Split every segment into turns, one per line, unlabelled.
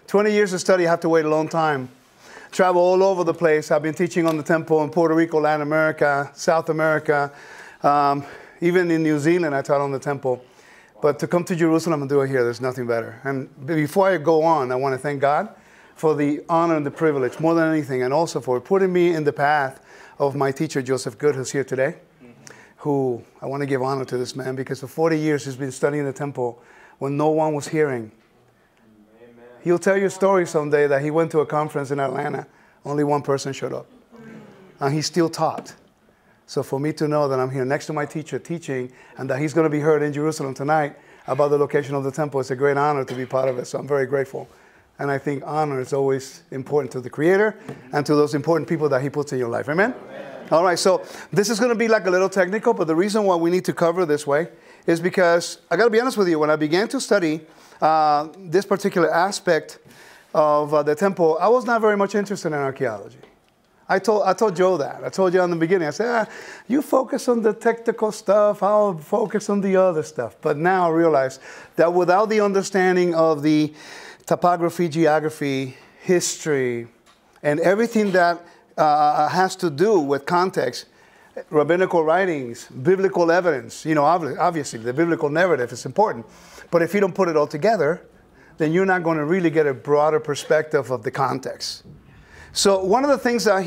20 years of study, I have to wait a long time. Travel all over the place. I've been teaching on the temple in Puerto Rico, Latin America, South America. Even in New Zealand, I taught on the temple. But to come to Jerusalem and do it here, there's nothing better. And before I go on, I want to thank God for the honor and the privilege, more than anything, and also for putting me in the path of my teacher, Joseph Good, who's here today, who I want to give honor to this man, because for 40 years he's been studying the temple when no one was hearing. Amen. He'll tell you a story someday that he went to a conference in Atlanta, only one person showed up, and he still taught. So for me to know that I'm here next to my teacher teaching, and that he's going to be heard in Jerusalem tonight about the location of the temple, it's a great honor to be part of it, so I'm very grateful. And I think honor is always important to the Creator and to those important people that He puts in your life. Amen? Amen. All right, so this is going to be like a little technical, but the reason why we need to cover this way is because, I got to be honest with you, when I began to study this particular aspect of the temple, I was not very much interested in archaeology. I told Joe that. I told you in the beginning. I said, you focus on the technical stuff, I'll focus on the other stuff. But now I realize that without the understanding of the topography, geography, history, and everything that has to do with context, rabbinical writings, biblical evidence, you know, obviously the biblical narrative is important. But if you don't put it all together, then you're not going to really get a broader perspective of the context. So one of the things that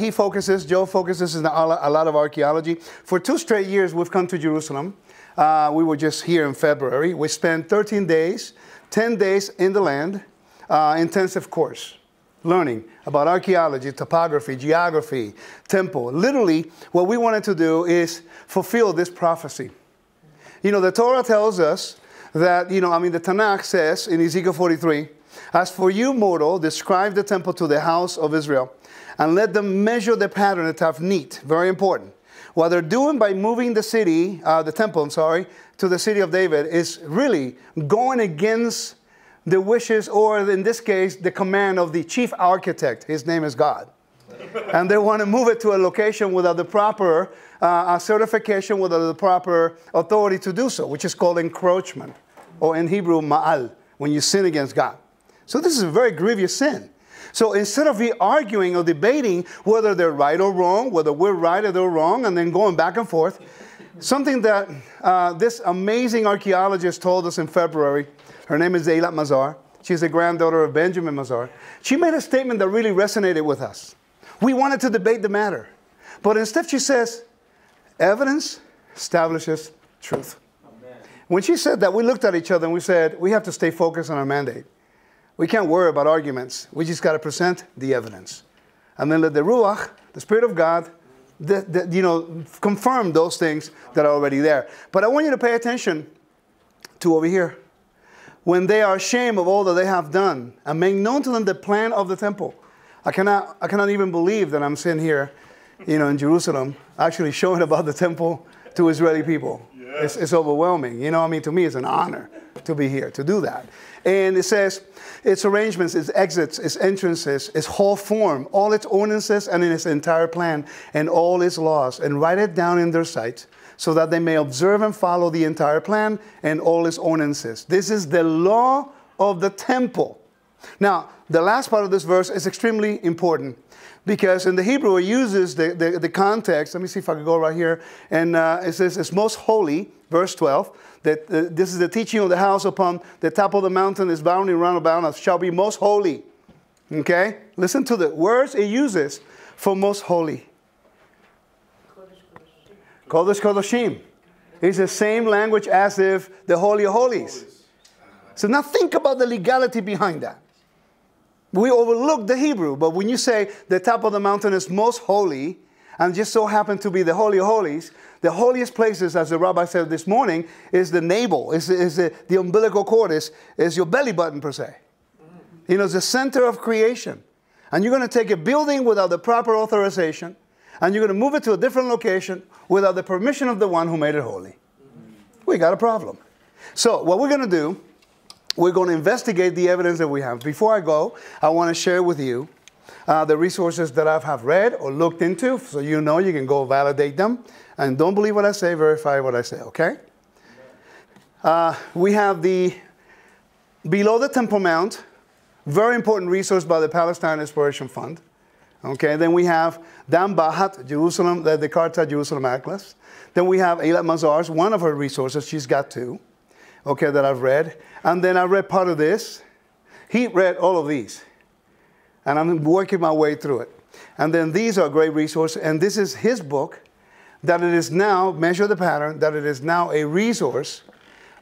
Joe focuses is a lot of archaeology. For 2 straight years, we've come to Jerusalem. We were just here in February. We spent 13 days, 10 days in the land, intensive course, learning about archaeology, topography, geography, temple. Literally, what we wanted to do is fulfill this prophecy. You know, the Torah tells us that, the Tanakh says in Ezekiel 43, as for you, mortal, describe the temple to the house of Israel, and let them measure the pattern at Tafnit. Very important. What they're doing by moving the city, the temple, to the city of David is really going against the wishes, or in this case, the command of the chief architect. His name is God. And they want to move it to a location without the proper certification, without the proper authority to do so, which is called encroachment, or in Hebrew, ma'al, when you sin against God. So this is a very grievous sin. So instead of arguing or debating whether they're right or wrong, whether we're right or they're wrong, and then going back and forth, something that this amazing archaeologist told us in February, her name is Eilat Mazar. She's the granddaughter of Benjamin Mazar. She made a statement that really resonated with us. We wanted to debate the matter. But instead she says, evidence establishes truth. Amen. When she said that, we looked at each other and we said, we have to stay focused on our mandate. We can't worry about arguments. We just got to present the evidence. And then let the Ruach, the Spirit of God, confirm those things that are already there. But I want you to pay attention to over here. When they are ashamed of all that they have done and make known to them the plan of the temple. I cannot even believe that I'm sitting here, in Jerusalem, actually showing about the temple to Israeli people. Yes. It's overwhelming. To me, it's an honor to be here, to do that. And it says, its arrangements, its exits, its entrances, its whole form, all its ordinances, and in its entire plan, and all its laws, and write it down in their sight, so that they may observe and follow the entire plan and all its ordinances. This is the law of the temple. Now, the last part of this verse is extremely important, because in the Hebrew it uses the context. Let me see if I can go right here. And it says, it's most holy, verse 12, that this is the teaching of the house upon the top of the mountain is bounding round about us, shall be most holy. Okay? Listen to the words it uses for most holy. Kodesh Kodashim. It's the same language as if the Holy of Holies. So now think about the legality behind that. We overlook the Hebrew, but when you say the top of the mountain is most holy, and just so happen to be the Holy of Holies, the holiest places, as the rabbi said this morning, is the navel, is the umbilical cord, is your belly button per se. It's the center of creation. And you're going to take a building without the proper authorization, and you're going to move it to a different location without the permission of the one who made it holy. We got a problem. So what we're going to do, we're going to investigate the evidence that we have. Before I go, I want to share with you the resources that I have read or looked into, so you can go validate them. And don't believe what I say, verify what I say, okay? We have below the Temple Mount, Very important resource by the Palestine Exploration Fund. Okay, then we have Dan Bahat, Jerusalem, the Cortes, Jerusalem Atlas. Then we have Eilat Mazar's, one of her resources. She's got two, okay, that I've read. And then I read part of this. He read all of these. And I'm working my way through it. And then these are a great resource. And this is his book, that it is now, Measure the Pattern, that it is now a resource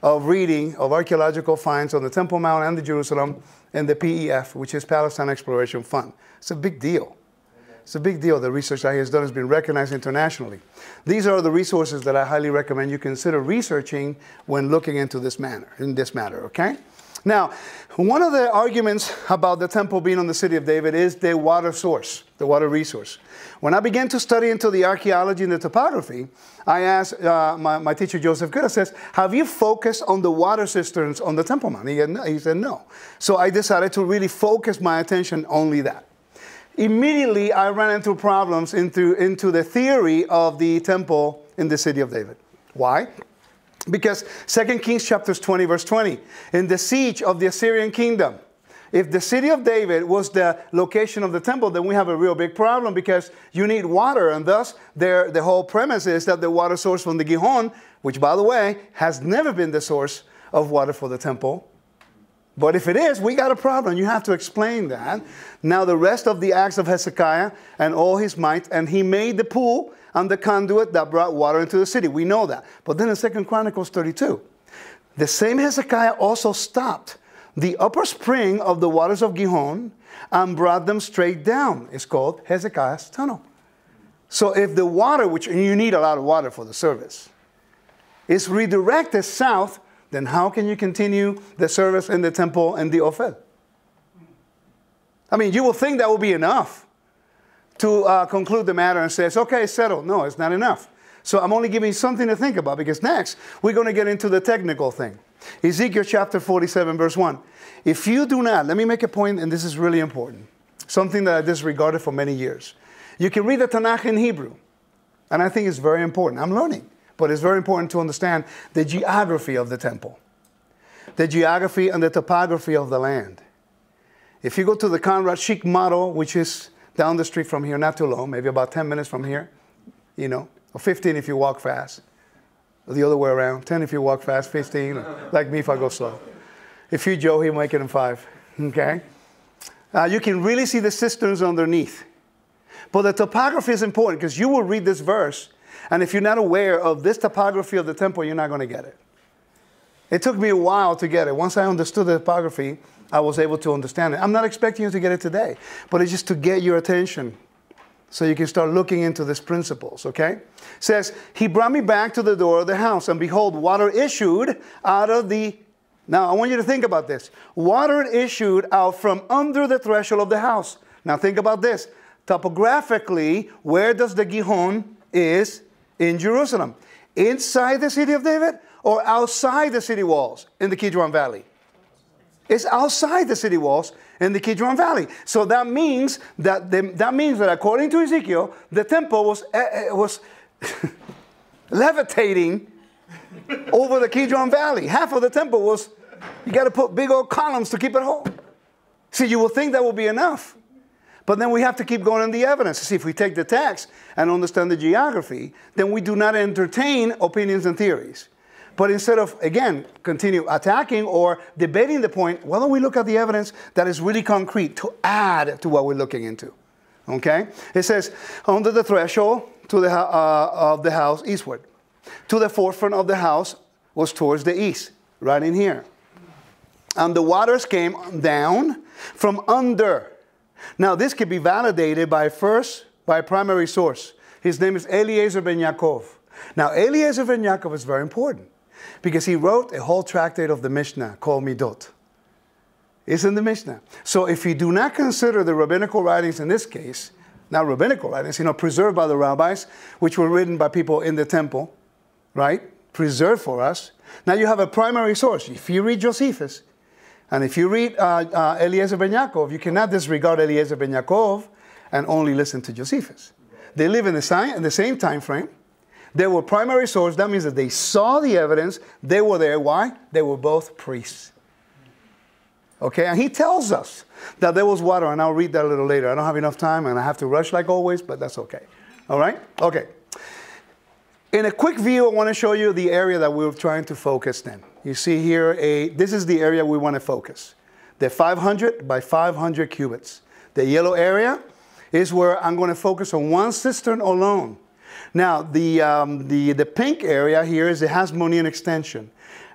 of reading of archaeological finds on the Temple Mount and the Jerusalem and the PEF, which is Palestine Exploration Fund. It's a big deal. It's a big deal. The research that he has done has been recognized internationally. These are the resources that I highly recommend you consider researching when looking into this matter, okay? Now, one of the arguments about the temple being on the city of David is the water source, the water resource. When I began to study into the archaeology and the topography, I asked my teacher, Joseph Good, says, have you focused on the water cisterns on the Temple Mount? He said, no. So I decided to really focus my attention only that. Immediately, I ran into problems into the theory of the temple in the city of David. Why? Because 2 Kings chapters 20, verse 20, in the siege of the Assyrian kingdom, if the city of David was the location of the temple, then we have a real big problem because you need water. And thus, the whole premise is that the water source from the Gihon, which, by the way, has never been the source of water for the temple. But if it is, we got a problem. You have to explain that. Now, the rest of the acts of Hezekiah and all his might, and he made the pool and the conduit that brought water into the city. We know that. But then in 2 Chronicles 32, the same Hezekiah also stopped the upper spring of the waters of Gihon and brought them straight down. It's called Hezekiah's tunnel. So if the water, which you need a lot of water for the service, is redirected south, then how can you continue the service in the temple and the Ophel? I mean, you will think that will be enough to conclude the matter and say, okay, it's settled. No, it's not enough. So I'm only giving you something to think about, because next we're going to get into the technical thing. Ezekiel chapter 47, verse 1. If you do not, let me make a point, and this is really important, something that I disregarded for many years. You can read the Tanakh in Hebrew, and I think it's very important. I'm learning, but it's very important to understand the geography of the temple, the geography and the topography of the land. If you go to the Conrad Schick model, which is down the street from here, not too long, maybe about 10 minutes from here, you know, or 15 if you walk fast, or the other way around, 10 if you walk fast, 15, like me if I go slow. If you Joe, he'll make it in 5, okay? You can really see the cisterns underneath. But the topography is important, because you will read this verse, and if you're not aware of this topography of the temple, you're not going to get it. It took me a while to get it. Once I understood the topography, I was able to understand it. I'm not expecting you to get it today, but it's just to get your attention so you can start looking into these principles, okay? It says, he brought me back to the door of the house, and behold, water issued out of the... Now, I want you to think about this. Water issued out from under the threshold of the house. Now, think about this. Topographically, where does the Gihon is in Jerusalem? Inside the city of David or outside the city walls in the Kidron Valley? It's outside the city walls in the Kidron Valley. So that means that according to Ezekiel, the temple was levitating over the Kidron Valley. Half of the temple was, you got to put big old columns to keep it whole. See, you will think that will be enough. But then we have to keep going in the evidence. See, if we take the text and understand the geography, then we do not entertain opinions and theories. But instead of, again, continue attacking or debating the point, why don't we look at the evidence that is really concrete to add to what we're looking into? Okay? It says, under the threshold to the, of the house eastward. To the forefront of the house was towards the east, right in here. And the waters came down from under. Now, this could be validated by a primary source. His name is Eliezer ben Yaakov. Now, Eliezer ben Yaakov is very important because he wrote a whole tractate of the Mishnah called Midot. It's in the Mishnah. So if you do not consider the rabbinical writings in this case, not rabbinical writings, you know, preserved by the rabbis, which were written by people in the temple, right? Preserved for us. Now you have a primary source. If you read Josephus, and if you read Eliezer ben Yaakov, you cannot disregard Eliezer ben Yaakov and only listen to Josephus. They live in the same time frame. They were primary source. That means that they saw the evidence. They were there. Why? They were both priests. Okay, and he tells us that there was water, and I'll read that a little later. I don't have enough time, and I have to rush like always, but that's okay. All right? Okay. In a quick view, I want to show you the area that we're trying to focus in. You see here, this is the area we want to focus. The 500 by 500 cubits. The yellow area is where I'm going to focus on one cistern alone. Now, the pink area here is the Hasmonean extension.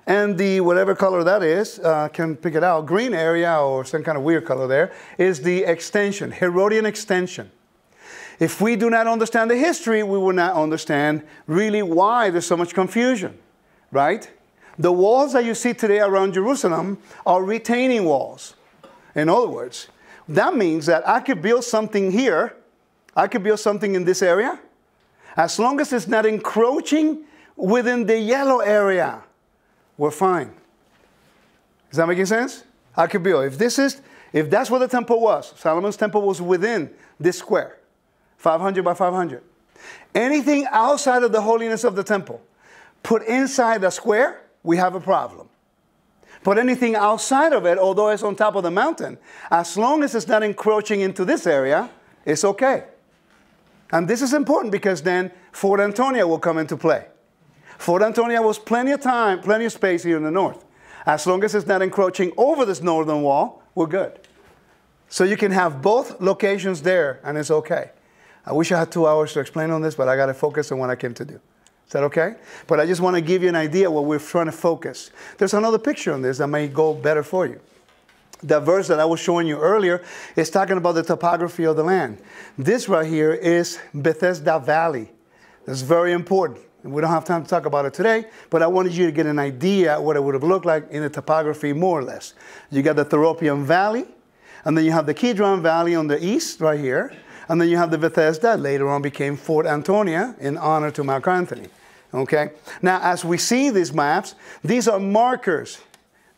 And the whatever color that is, can pick it out, green area or some kind of weird color there, is the extension, Herodian extension. If we do not understand the history, we will not understand really why there's so much confusion, right? The walls that you see today around Jerusalem are retaining walls. In other words, that means that I could build something here, I could build something in this area, as long as it's not encroaching within the yellow area, we're fine. Is that making sense? I could build. If that's where the temple was, Solomon's temple was within this square, 500 by 500. Anything outside of the holiness of the temple, put inside the square, we have a problem. But anything outside of it, although it's on top of the mountain, as long as it's not encroaching into this area, it's okay. And this is important because then Fort Antonia will come into play. Fort Antonia was plenty of time, plenty of space here in the north. As long as it's not encroaching over this northern wall, we're good. So you can have both locations there, and it's okay. I wish I had 2 hours to explain on this, but I got to focus on what I came to do. Is that okay? But I just want to give you an idea what we're trying to focus. There's another picture on this that may go better for you. The verse that I was showing you earlier is talking about the topography of the land. This right here is Bethesda Valley. That's very important. We don't have time to talk about it today, but I wanted you to get an idea what it would have looked like in the topography more or less. You got the Theropian Valley, and then you have the Kidron Valley on the east right here, and then you have the Bethesda, later on became Fort Antonia in honor to Mark Antony. Okay? Now, as we see these maps, these are markers,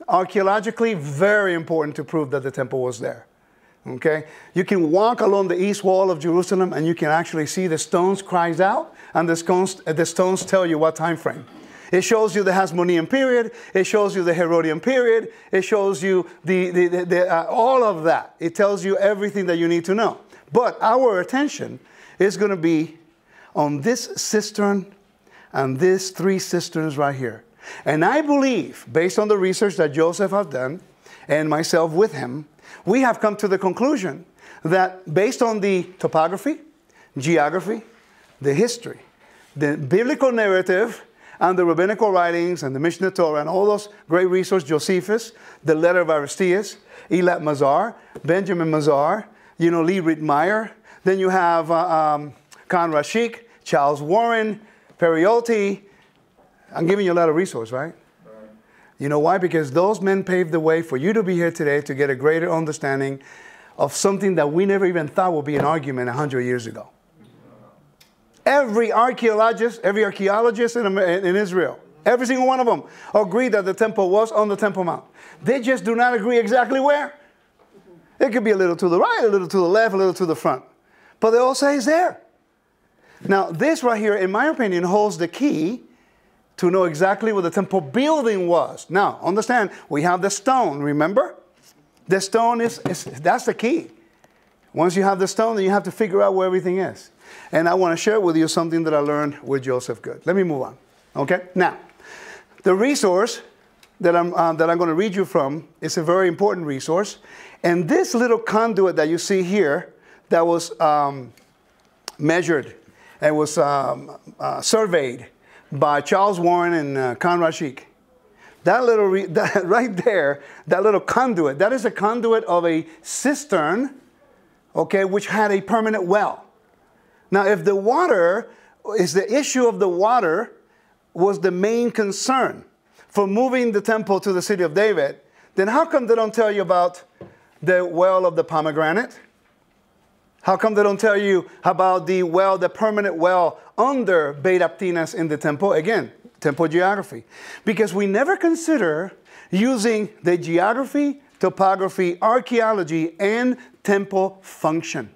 archaeologically very important to prove that the temple was there. Okay? You can walk along the east wall of Jerusalem and you can actually see the stones cries out, and the stones tell you what time frame. It shows you the Hasmonean period, it shows you the Herodian period, it shows you all of that. It tells you everything that you need to know. But our attention is going to be on this cistern and these 3 cisterns right here. And I believe, based on the research that Joseph has done, and myself with him, we have come to the conclusion that based on the topography, geography, the history, the biblical narrative, and the rabbinical writings, and the Mishnah Torah, and all those great resources, Josephus, the letter of Aristeas, Elat Mazar, Benjamin Mazar, you know, Lee Rittmeyer. Then you have Conrad Schick, Charles Warren, Periotti. I'm giving you a lot of resources, right? You know why? Because those men paved the way for you to be here today to get a greater understanding of something that we never even thought would be an argument 100 years ago. Every archaeologist in Israel, every single one of them agreed that the temple was on the Temple Mount. They just do not agree exactly where. It could be a little to the right, a little to the left, a little to the front. But they all say it's there. Now, this right here, in my opinion, holds the key to know exactly what the temple building was. Now, understand, we have the stone, remember? The stone that's the key. Once you have the stone, then you have to figure out where everything is. And I want to share with you something that I learned with Joseph Good. Let me move on, okay? Now, the resource that I'm going to read you from is a very important resource. And this little conduit that you see here that was measured and was surveyed by Charles Warren and Conrad Schick. That right there, that little conduit, that is a conduit of a cistern, okay, which had a permanent well. Now, if the water, the issue of the water was the main concern for moving the temple to the city of David, then how come they don't tell you about the well of the pomegranate? How come they don't tell you about the well, the permanent well under Beit Aptinas in the temple? Again, temple geography. Because we never consider using the geography, topography, archaeology, and temple function.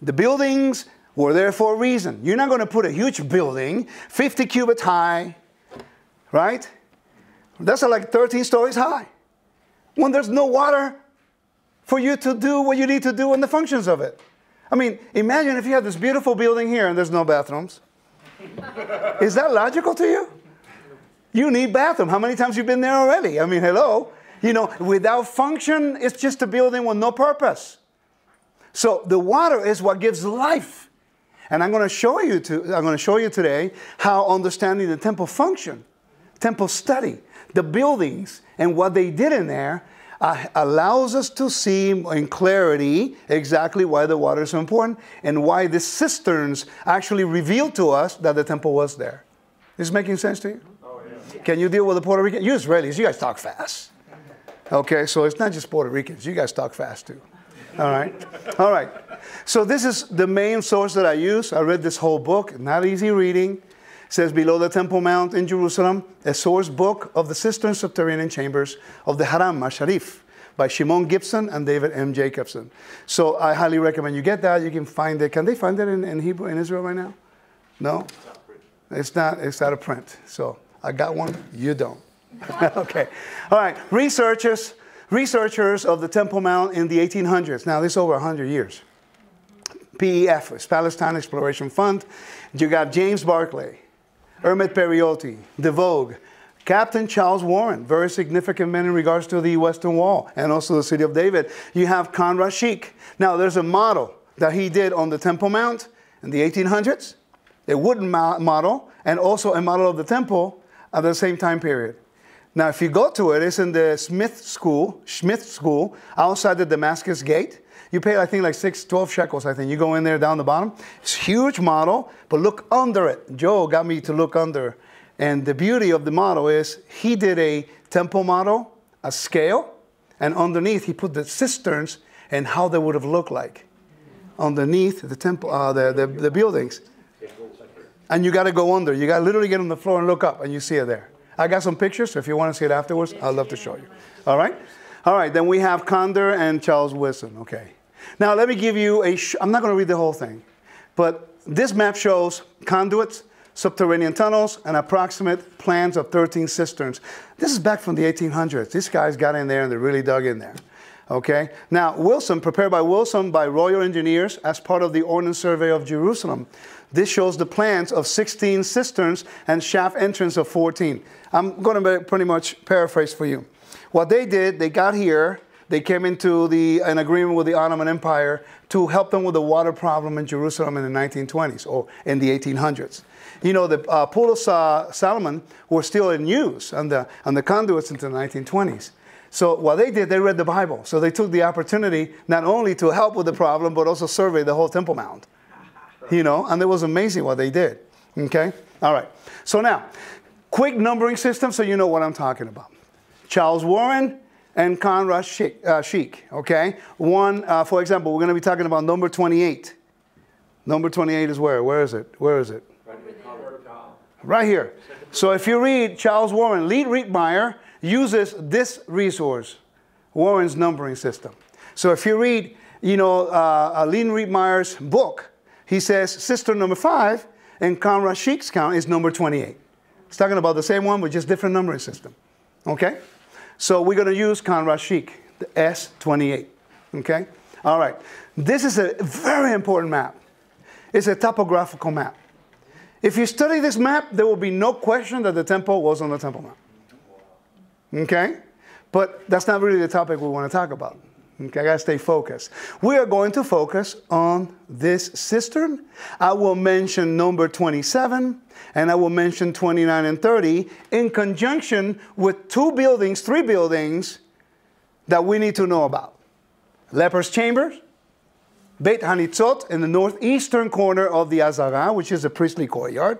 The buildings were there for a reason. You're not going to put a huge building, 50 cubits high, right? That's like 13 stories high. when there's no water for you to do what you need to do and the functions of it? I mean, imagine if you have this beautiful building here and there's no bathrooms. Is that logical to you? You need bathroom. How many times have you been there already? I mean, hello. You know, without function, it's just a building with no purpose. So the water is what gives life. And I'm going to show you today how understanding the temple function, temple study, the buildings, and what they did in there allows us to see in clarity exactly why the water is so important and why the cisterns actually revealed to us that the temple was there. Is this making sense to you? Oh, yeah. Can you deal with the Puerto Rican? You Israelis, you guys talk fast. Okay, so it's not just Puerto Ricans. You guys talk fast too. All right? All right. So this is the main source that I use. I read this whole book. Not easy reading. It says, Below the Temple Mount in Jerusalem, a source book of the cistern subterranean chambers of the Haram Sharif by Shimon Gibson and David M. Jacobson. So I highly recommend you get that. You can find it. Can they find it in Hebrew, in Israel right now? No? It's not a print. So I got one. You don't. Okay. All right. Researchers of the Temple Mount in the 1800s. Now, this is over 100 years. PEF, is Palestine Exploration Fund. You got James Barclay, Ermit Periotti, De Vogue, Captain Charles Warren, very significant man in regards to the Western Wall and also the city of David. You have Conrad Sheik. Now, there's a model that he did on the Temple Mount in the 1800s, a wooden model, and also a model of the temple at the same time period. Now, if you go to it, it's in the Smith School, outside the Damascus Gate. You pay, I think, like 12 shekels, I think. You go in there down the bottom. It's a huge model, but look under it. Joe got me to look under. And the beauty of the model is he did a temple model, a scale, and underneath he put the cisterns and how they would have looked like underneath the temple, the buildings. And you got to go under. You got to literally get on the floor and look up, and you see it there. I got some pictures, so if you want to see it afterwards, I'd love to show you. All right? All right, then we have Condor and Charles Wilson. Okay. Now, let me give you I'm not going to read the whole thing, but this map shows conduits, subterranean tunnels, and approximate plans of 13 cisterns. This is back from the 1800s. These guys got in there, and they really dug in there. Okay? Now, Wilson, prepared by Wilson by royal engineers as part of the Ordnance Survey of Jerusalem. This shows the plans of 16 cisterns and shaft entrance of 14. I'm going to pretty much paraphrase for you. What they did, they got here, they came into an agreement with the Ottoman Empire to help them with the water problem in Jerusalem in the 1920s or in the 1800s. You know, the Pool of Solomon were still in use on the conduits into the 1920s. So what they did, they read the Bible. So they took the opportunity not only to help with the problem, but also survey the whole Temple Mount. You know, and it was amazing what they did. Okay? All right. So now, quick numbering system so you know what I'm talking about. Charles Warren and Conrad Sheik. Okay? One, for example, we're going to be talking about number 28. Number 28 is where? Where is it? Where is it? Right here. So if you read Charles Warren, Lee Rietmeyer uses this resource, Warren's numbering system. So if you read, you know, Lee Rietmeyer's book, he says cistern number 5 and Conrad Sheik's count is number 28. It's talking about the same one with just different numbering system. Okay? So we're going to use Conrad Sheik, the S28. Okay? All right. This is a very important map. It's a topographical map. If you study this map, there will be no question that the temple was on the Temple Mount. Okay? But that's not really the topic we want to talk about. Okay, I got to stay focused. We are going to focus on this cistern. I will mention number 27, and I will mention 29 and 30 in conjunction with three buildings that we need to know about. Leper's Chambers, Beit Hanitzot in the northeastern corner of the Azara, which is the priestly courtyard,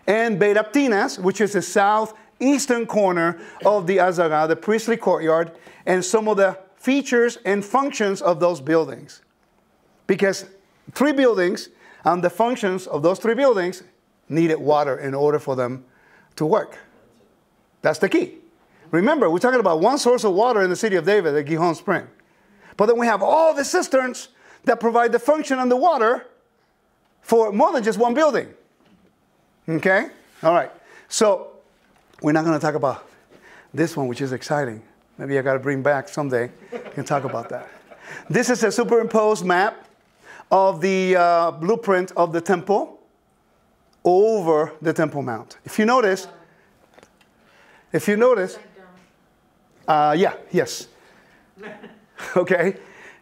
and Beit Aptinas, which is the southeastern corner of the Azara, the priestly courtyard, and some of the features and functions of those buildings. Because three buildings and the functions of those three buildings needed water in order for them to work. That's the key. Remember, we're talking about one source of water in the city of David, the Gihon Spring. But then we have all the cisterns that provide the function and the water for more than just one building. Okay? All right. So we're not going to talk about this one, which is exciting. Maybe I got to bring back someday and talk about that. This is a superimposed map of the blueprint of the temple over the Temple Mount. If you notice, yes. Okay.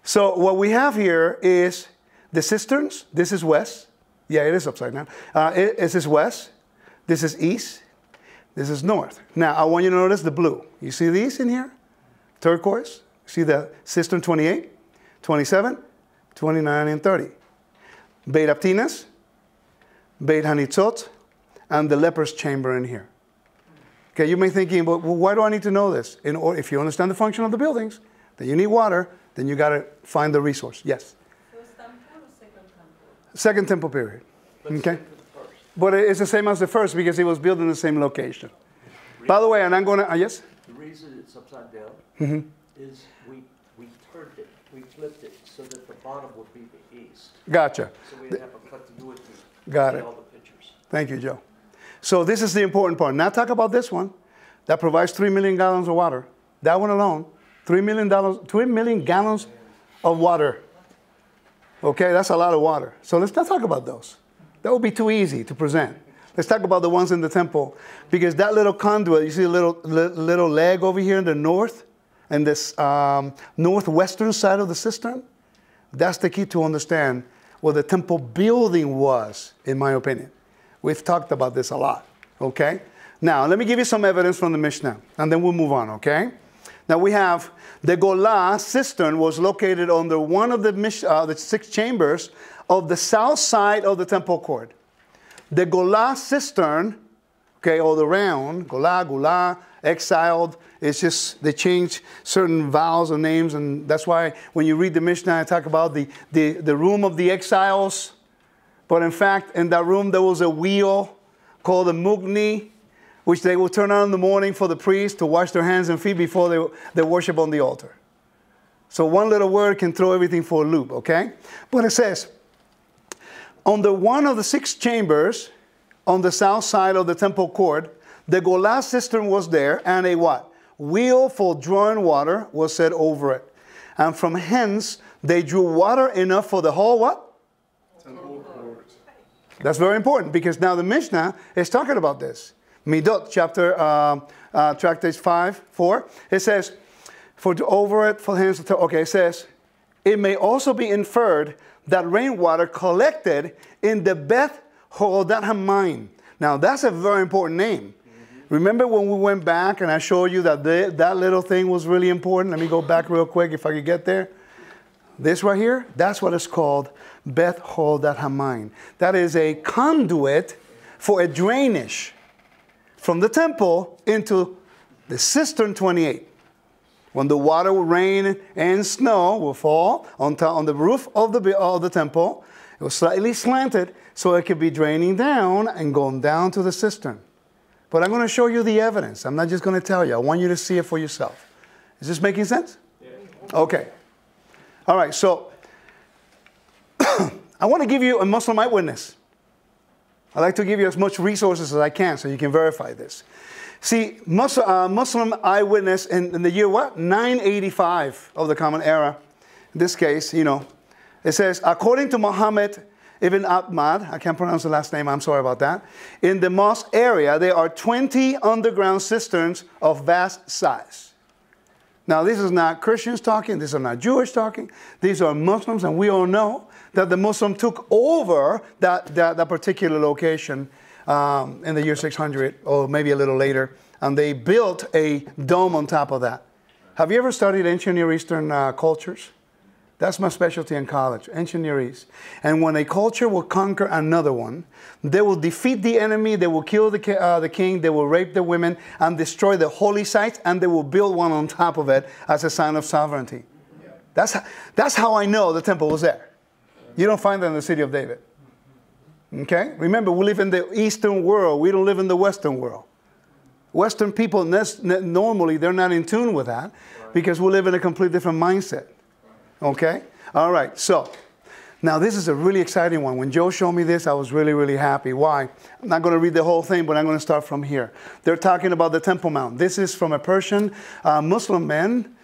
So what we have here is the cisterns. This is west. Yeah, it is upside down. This is west. This is east. This is north. Now, I want you to notice the blue. You see these in here? Turquoise. See the cistern 28, 27, 29, and 30. Beit Aptinas, Beit Hanitzot, and the leper's chamber in here. Okay, you may be thinking, well, why do I need to know this? If you understand the function of the buildings, then you need water, then you got to find the resource. Yes?
First temple or second temple?
Second temple period. Okay? But it's the same as the first because it was built in the same location. By the way, and I'm going to, yes?
The reason it's upside down is we turned it, we flipped it so that the bottom would be the east.
Gotcha.
So we'd have a continuity
Got
in
it.
all the pictures.
Thank you, Joe. So this is the important part. Now talk about this one that provides 3 million gallons of water. That one alone, 3 million gallons of water. Okay, that's a lot of water. So let's not talk about those. That would be too easy to present. Let's talk about the ones in the temple. Because that little conduit, you see a little leg over here in the north, and this northwestern side of the cistern? That's the key to understand what the temple building was, in my opinion. We've talked about this a lot, okay? Now, let me give you some evidence from the Mishnah, and then we'll move on, okay? Now, we have the Golah cistern was located under one of the 6 chambers of the south side of the temple court. The Golah cistern, okay, or the round, Golah, exiled, it's just they change certain vowels and names, and that's why when you read the Mishnah, I talk about the room of the exiles. But in fact, in that room, there was a wheel called a mugni, which they will turn on in the morning for the priest to wash their hands and feet before they worship on the altar. So one little word can throw everything for a loop, okay? But it says, under one of the 6 chambers on the south side of the temple court, the Golah cistern was there, and a what? Wheel for drawing water was set over it. And from hence, they drew water enough for the whole what?
Temple court.
That's very important, because now the Mishnah is talking about this. Midot, tractate 5:4. It says, for over it, for hands to, okay, it says, it may also be inferred that rainwater collected in the Beth Horodat Hamayim. Now, that's a very important name. Remember when we went back and I showed you that that little thing was really important? Let me go back real quick if I could get there. This right here, that's what it's called, Beth Horodat Hamayim. That is a conduit for a drainage from the temple into the cistern 28. When the water will rain and snow will fall on the roof of the temple, it was slightly slanted so it could be draining down and going down to the cistern. But I'm going to show you the evidence. I'm not just going to tell you. I want you to see it for yourself. Is this making sense?
Yeah.
Okay. All right, so I want to give you a Muslim eyewitness. I like to give you as much resources as I can so you can verify this. See, Muslim eyewitness in the year what? 985 of the Common Era. In this case, you know, it says, according to Muhammad Ibn Ahmad, I can't pronounce the last name, I'm sorry about that. In the mosque area, there are 20 underground cisterns of vast size. Now, this is not Christians talking, these are not Jewish talking, these are Muslims, and we all know that the Muslim took over that particular location in the year 600, or maybe a little later, and they built a dome on top of that. Have you ever studied ancient Near Eastern cultures? That's my specialty in college, ancient Near East. And when a culture will conquer another one, they will defeat the enemy, they will kill the king, they will rape the women, and destroy the holy sites, and they will build one on top of it as a sign of sovereignty. That's how I know the temple was there. You don't find that in the city of David. Okay? Remember, we live in the Eastern world. We don't live in the Western world. Western people, normally, they're not in tune with that because we live in a completely different mindset. Okay? All right. So, Now, this is a really exciting one. When Joe showed me this, I was really, really happy. Why? I'm not going to read the whole thing, but I'm going to start from here. They're talking about the Temple Mount. This is from a Persian Muslim man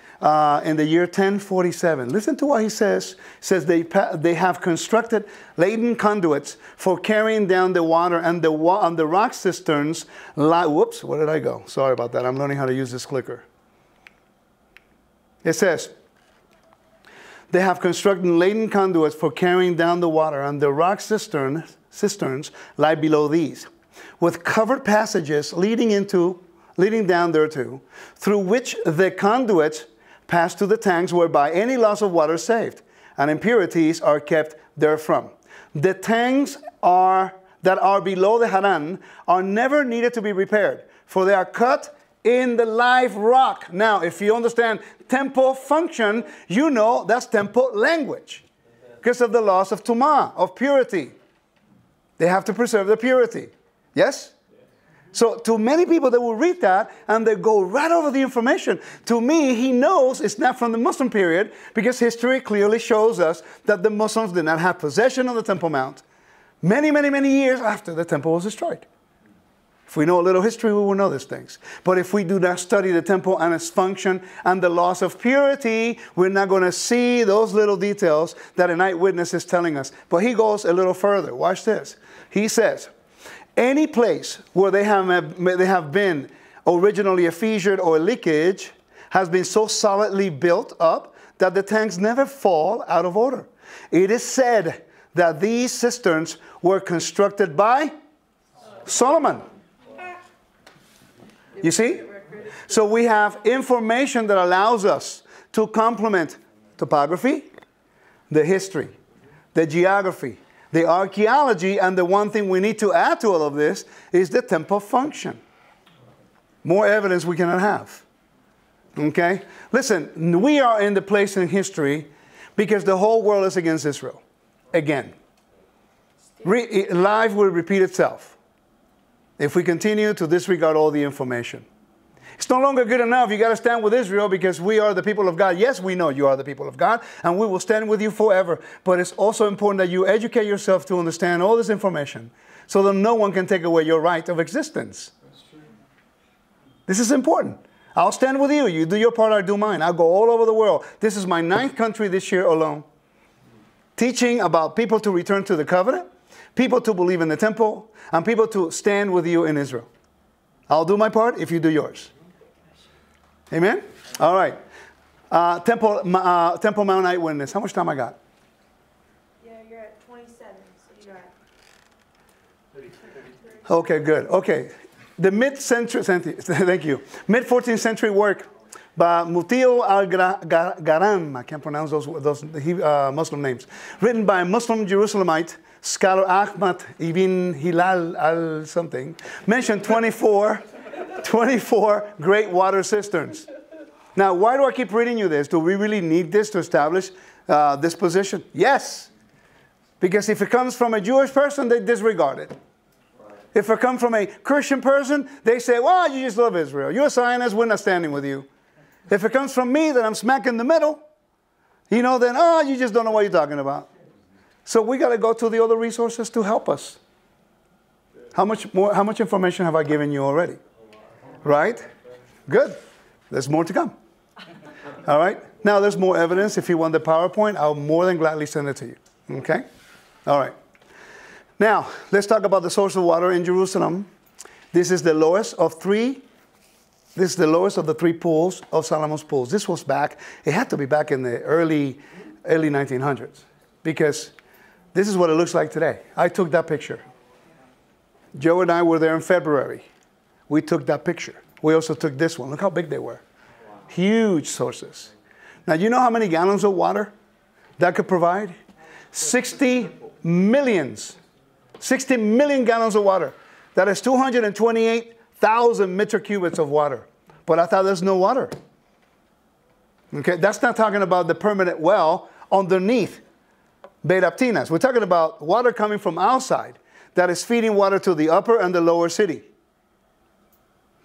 in the year 1047. Listen to what he says. He says they have constructed laden conduits for carrying down the water and the rock cisterns. Whoops, where did I go? Sorry about that. I'm learning how to use this clicker. It says, they have constructed laden conduits for carrying down the water, and the rock cisterns lie below these, with covered passages leading down thereto, through which the conduits pass to the tanks, whereby any loss of water is saved, and impurities are kept therefrom. The tanks that are below the Haran are never needed to be repaired, for they are cut in the live rock. Now, if you understand temple function, you know that's temple language. Because of the loss of tumah, of purity. They have to preserve the purity. Yes? So to many people, they will read that and they go right over the information. To me, he knows it's not from the Muslim period, because history clearly shows us that the Muslims did not have possession of the Temple Mount many, many, many years after the temple was destroyed. If we know a little history, we will know these things. But if we do not study the temple and its function and the loss of purity, we're not going to see those little details that an eyewitness is telling us. But he goes a little further. Watch this. He says, any place where they have been originally a fissure or a leakage has been so solidly built up that the tanks never fall out of order. It is said that these cisterns were constructed by Solomon. You see? So we have information that allows us to complement topography, the history, the geography, the archaeology, and the one thing we need to add to all of this is the temple function. More evidence we cannot have. Okay? Listen, we are in the place in history because the whole world is against Israel. Again. Life will repeat itself if we continue to disregard all the information. It's no longer good enough. You got to stand with Israel because we are the people of God. Yes, we know you are the people of God, and we will stand with you forever. But it's also important that you educate yourself to understand all this information so that no one can take away your right of existence. That's true. This is important. I'll stand with you. You do your part, I do mine. I'll go all over the world. This is my 9th country this year alone. Teaching about people to return to the covenant, people to believe in the temple, and people to stand with you in Israel. I'll do my part if you do yours. Amen? All right. Temple Mount Eyewitness. How much time I got?
Yeah, you're at 27, so you're at
33.
Okay, good. Okay. The mid-century, thank you, mid-14th century work by Mutil al-Garam, I can't pronounce those Muslim names, written by a Muslim Jerusalemite scholar Ahmad ibn Hilal al-something, mentioned 24 great water cisterns. Now, why do I keep reading you this? Do we really need this to establish this position? Yes. Because if it comes from a Jewish person, they disregard it. If it comes from a Christian person, they say, well, you just love Israel. You're a Zionist, we're not standing with you. If it comes from me, then I'm smack in the middle, then, you just don't know what you're talking about. So we got to go to the other resources to help us. How much information have I given you already? Right? Good. There's more to come. All right? Now, there's more evidence. If you want the PowerPoint, I'll more than gladly send it to you. Okay? All right. Now, let's talk about the source of water in Jerusalem. This is the lowest of the 3 pools of Solomon's pools. This was back, it had to be back in the early 1900s, because this is what it looks like today. I took that picture. Joe and I were there in February. We took that picture. We also took this one. Look how big they were. Huge sources. Now, you know how many gallons of water that could provide? 60 million gallons of water. That is 228,000 meter cubits of water. But I thought there's no water. Okay, that's not talking about the permanent well underneath Beit Aptinas. We're talking about water coming from outside that is feeding water to the upper and the lower city.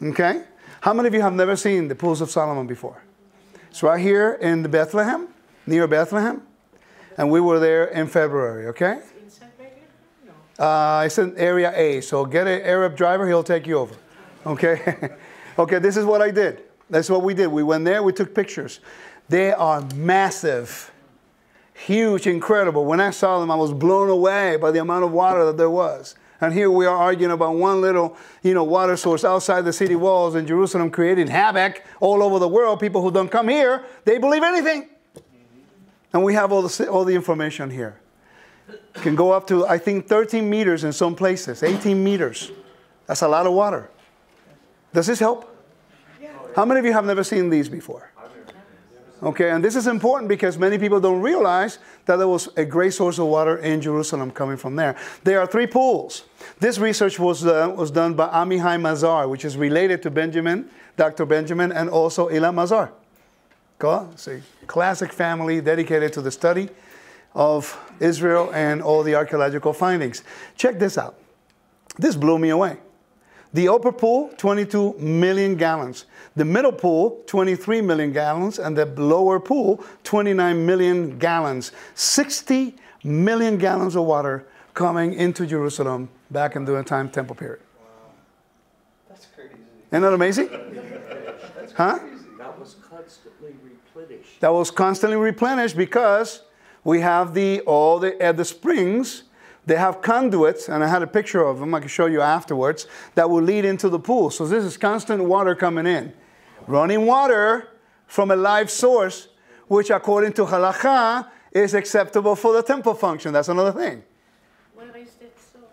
Okay? How many of you have never seen the pools of Solomon before? It's right here in Bethlehem, near Bethlehem. and we were there in February, okay? It's in Area A, so get an Arab driver, he'll take you over, okay? Okay, this is what I did. That's what we did. We went there, we took pictures. They are massive, huge, incredible. When I saw them, I was blown away by the amount of water that there was. And here we are arguing about one little, water source outside the city walls in Jerusalem, creating havoc all over the world. People who don't come here, they believe anything. And we have all the information here. It can go up to, I think, 13 meters in some places, 18 meters. That's a lot of water. Does this help? How many of you have never seen these before? Okay, and this is important because many people don't realize that there was a great source of water in Jerusalem coming from there. There are 3 pools. This research was done by Amihai Mazar, which is related to Benjamin, Dr. Benjamin, and also Ilan Mazar. It's a classic family dedicated to the study of Israel and all the archaeological findings. Check this out. This blew me away. The upper pool, 22 million gallons. The middle pool, 23 million gallons. And the lower pool, 29 million gallons. 60 million gallons of water coming into Jerusalem back in the time temple period.
Wow. That's crazy.
Isn't that amazing? Huh?
That was constantly replenished.
That was constantly replenished because we have at the springs, they have conduits, and I had a picture of them I can show you afterwards, that will lead into the pool. So this is constant water coming in. Running water from a live source, which according to halakha is acceptable for the temple function. That's another thing.
Where is this source?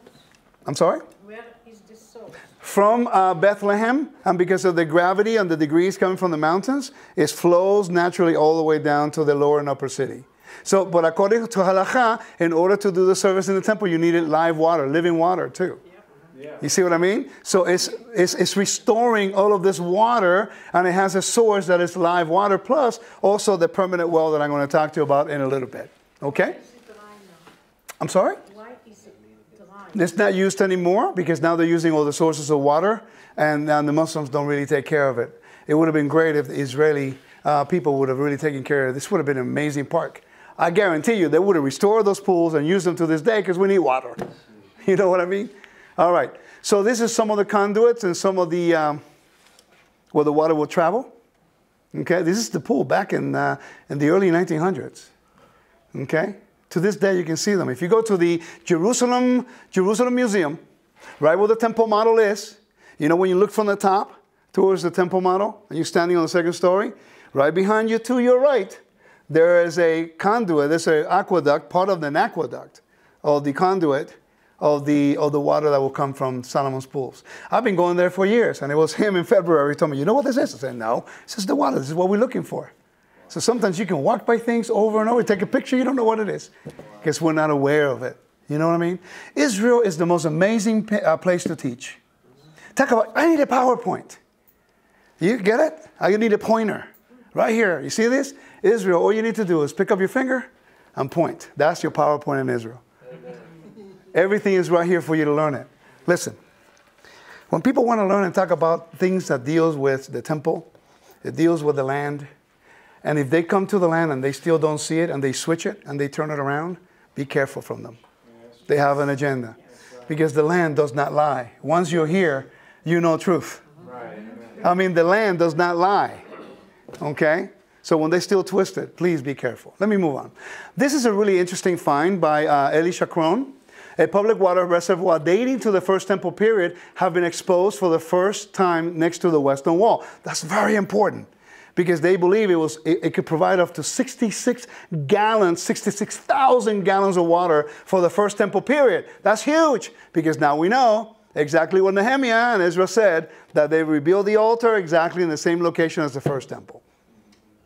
I'm sorry?
Where is this source?
From Bethlehem, and because of the gravity and the degrees coming from the mountains, it flows naturally all the way down to the lower and upper city. So, but according to halakha, in order to do the service in the temple, you needed live water, living water too. Yeah. You see what I mean? So it's restoring all of this water, and it has a source that is live water, plus also the permanent well that I'm going to talk to you about in a little bit. Okay?
Why is it dry now?
I'm sorry?
Why is it dry?
It's not used anymore because now they're using all the sources of water, and the Muslims don't really take care of it. It would have been great if the Israeli people would have really taken care of it. This would have been an amazing park. I guarantee you they would have restored those pools and used them to this day because we need water. You know what I mean? All right. So this is some of the conduits and some of the, where the water will travel. Okay. This is the pool back in the early 1900s. Okay. To this day, you can see them. If you go to the Jerusalem Museum, right where the temple model is, when you look from the top towards the temple model and you're standing on the second story, right behind you to your right, there is a conduit, there's an aqueduct, part of an aqueduct, or the conduit of the water that will come from Solomon's pools. I've been going there for years, and it was him in February. He told me, you know what this is? I said, no. This is the water. This is what we're looking for. So sometimes you can walk by things over and over, take a picture, you don't know what it is, because we're not aware of it. You know what I mean? Israel is the most amazing place to teach. Talk about, I need a PowerPoint. You get it? I need a pointer. Right here. You see this? Israel, all you need to do is pick up your finger and point. That's your PowerPoint in Israel. Everything is right here for you to learn it. Listen, when people want to learn and talk about things that deals with the temple, it deals with the land, and if they come to the land and they still don't see it and they switch it and they turn it around, be careful from them. They have an agenda. Because the land does not lie. Once you're here, you know truth. I mean, the land does not lie. Okay? So when they still twist it, please be careful. Let me move on. This is a really interesting find by Eli Shakron. A public water reservoir dating to the First Temple period have been exposed for the first time next to the Western Wall. That's very important because they believe it could provide up to 66,000 gallons of water for the First Temple period. That's huge because now we know exactly what Nehemiah and Ezra said, that they rebuilt the altar exactly in the same location as the First Temple.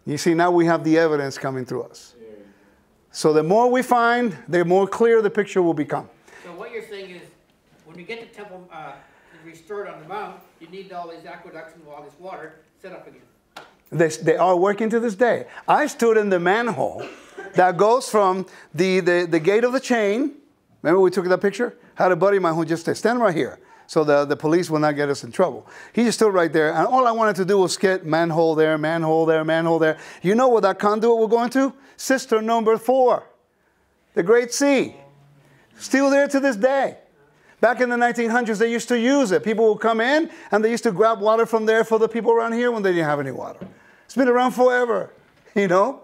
You see, now we have the evidence coming through us. So the more we find, the more clear the picture will become.
So what you're saying is, when you get the temple restored on the mount, you need all these aqueducts and all this water set up again.
They are working to this day. I stood in the manhole that goes from the gate of the chain. Remember we took that picture? Had a buddy of mine who just said, stand right here, so the police will not get us in trouble. He just stood right there, and all I wanted to do was get manhole there, manhole there, manhole there. You know where that conduit will go into? Cistern number 4. The Great Sea. Still there to this day. Back in the 1900s, they used to use it. People would come in, and they used to grab water from there for the people around here when they didn't have any water. It's been around forever, you know.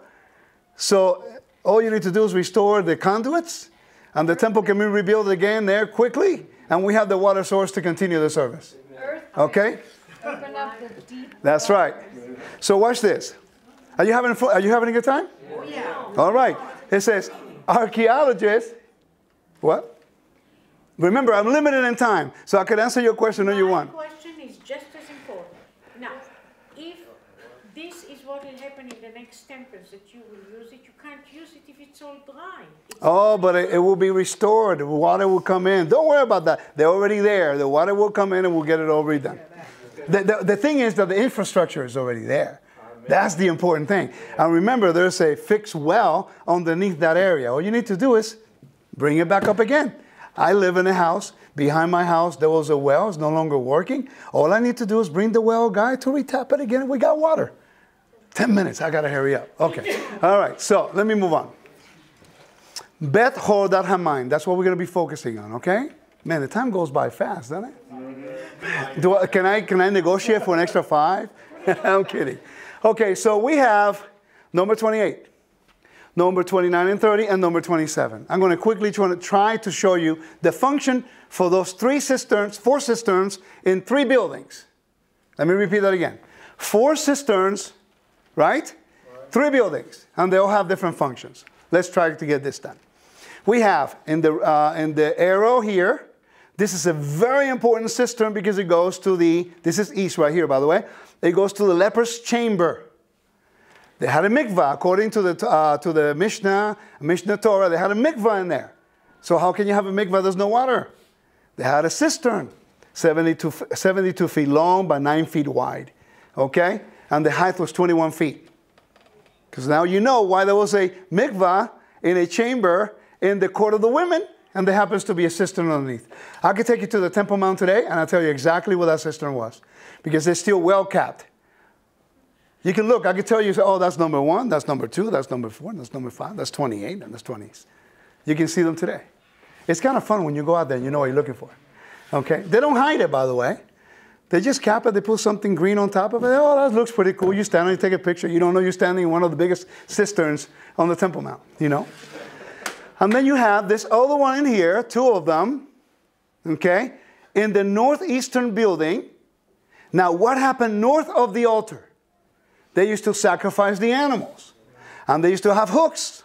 So all you need to do is restore the conduits, and the temple can be rebuilt again there quickly, and we have the water source to continue the service. Okay?
Open up the deep.
That's right. So watch this. Are you having fun? Are you having a good time?
Oh, yeah.
All right. It says, archaeologists. What? Remember, I'm limited in time, so I could answer your question if you want.
My question is just as important. Now, if this is what will happen in the next temples, that you will use it, you can't use it if it's all dry.
Oh, but it will be restored. The water will come in. Don't worry about that. They're already there. The water will come in and we'll get it all redone. The thing is that the infrastructure is already there. That's the important thing. And remember, there's a fixed well underneath that area. All you need to do is bring it back up again. I live in a house. Behind my house, there was a well. It's no longer working. All I need to do is bring the well guy to retap it again, and we got water. 10 minutes. I got to hurry up. Okay. All right. So let me move on. Bet Hodat Hamayim. That's what we're going to be focusing on, okay? Man, the time goes by fast, doesn't it? Can I negotiate for an extra 5? I'm kidding. Okay, so we have number 28, number 29 and 30, and number 27. I'm going to quickly try to show you the function for those 4 cisterns in 3 buildings. Let me repeat that again. 4 cisterns, right? 3 buildings, and they all have different functions. Let's try to get this done. We have in the arrow here, this is a very important cistern because it goes to this is east right here, by the way. It goes to the leper's chamber. They had a mikvah, according to the Mishnah Torah. They had a mikvah in there. So how can you have a mikvah? There's no water. They had a cistern, 72 feet long by 9 feet wide. Okay? And the height was 21 feet. Because now you know why there was a mikvah in a chamber in the court of the women, and there happens to be a cistern underneath. I could take you to the Temple Mount today, and I'll tell you exactly what that cistern was. Because they're still well capped. You can look, I can tell you, oh, that's number 1, that's number 2, that's number 4, that's number 5, that's 28, and that's 20. You can see them today. It's kind of fun when you go out there and you know what you're looking for. Okay? They don't hide it, by the way. They just cap it, they put something green on top of it. Oh, that looks pretty cool. You stand there, you take a picture. You don't know you're standing in one of the biggest cisterns on the Temple Mount, you know? And then you have this other one in here, 2 of them, okay, in the northeastern building. Now, what happened north of the altar? They used to sacrifice the animals. And they used to have hooks.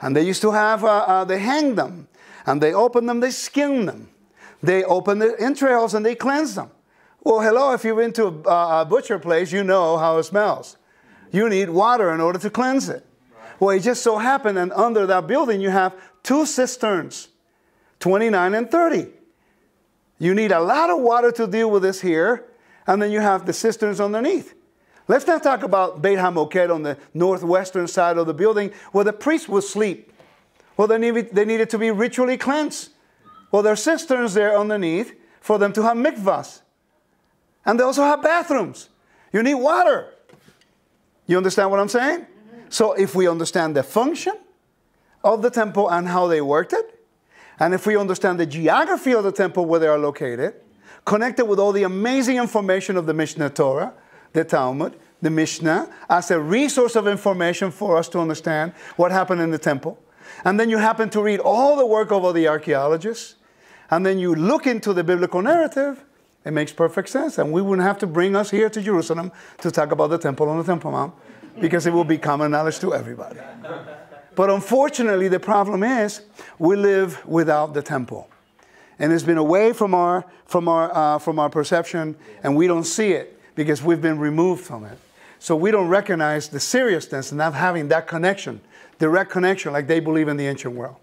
And they used to have, they hang them. And they open them, they skin them. They open the entrails and they cleanse them. Well, hello, if you've been to a butcher place, you know how it smells. You need water in order to cleanse it. Well, it just so happened that under that building you have 2 cisterns, 29 and 30. You need a lot of water to deal with this here, and then you have the cisterns underneath. Let's not talk about Beit HaMoked on the northwestern side of the building where the priests would sleep. Well, they needed to be ritually cleansed. Well, there are cisterns there underneath for them to have mikvahs. And they also have bathrooms. You need water. You understand what I'm saying? So if we understand the function of the temple and how they worked it, and if we understand the geography of the temple where they are located, connected with all the amazing information of the Mishnah Torah, the Talmud, the Mishnah, as a resource of information for us to understand what happened in the temple, and then you happen to read all the work of all the archaeologists, and then you look into the biblical narrative, it makes perfect sense. And we wouldn't have to bring us here to Jerusalem to talk about the temple on the Temple Mount, because it will be common knowledge to everybody. But unfortunately, the problem is we live without the temple. And it's been away from our perception, and we don't see it because we've been removed from it. So we don't recognize the seriousness of not having that connection, direct connection like they believe in the ancient world.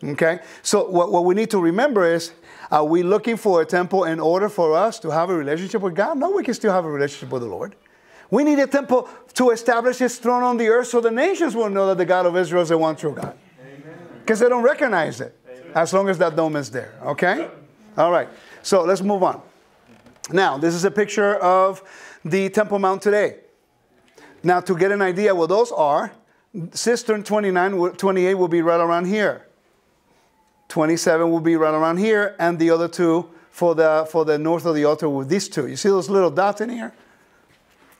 Okay? So what we need to remember is, are we looking for a temple in order for us to have a relationship with God? No, we can still have a relationship with the Lord. We need a temple to establish His throne on the earth so the nations will know that the God of Israel is the one true God. Because they don't recognize it as long as that dome is there. Okay? All right. So let's move on. Now, this is a picture of the Temple Mount today. Now, to get an idea what those are, Cistern 28 will be right around here. 27 will be right around here, and the other two for the north of the altar with these two. You see those little dots in here?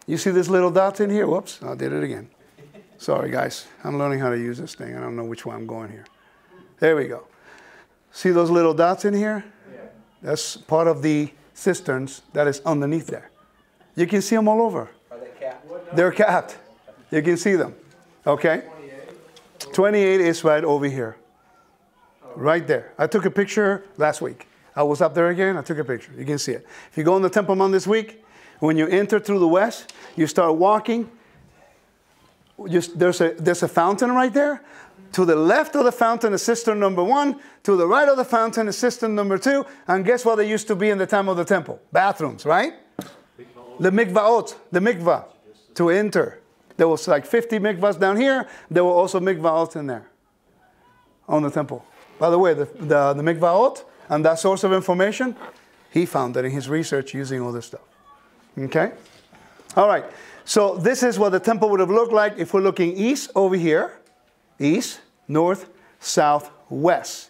You see this little dots in here? Whoops, I did it again. Sorry, guys. I'm learning how to use this thing. I don't know which way I'm going here. There we go. See those little dots in here? Yeah. That's part of the cisterns that is underneath there. You can see them all over.
Are they capped?
They're capped. You can see them. Okay? 28 is right over here. Right there. I took a picture last week. I was up there again. I took a picture. You can see it. If you go on the Temple Mount this week, when you enter through the west, you start walking. There's a fountain right there. To the left of the fountain is cistern number 1. To the right of the fountain is cistern number 2. And guess what they used to be in the time of the temple? Bathrooms, right? The mikvaot, the mikvah, to enter. There was like 50 mikvahs down here. There were also mikvaot in there on the temple. By the way, the mikvaot and that source of information, he found that in his research using all this stuff. Okay? All right. So this is what the temple would have looked like if we're looking east over here. East, north, south, west.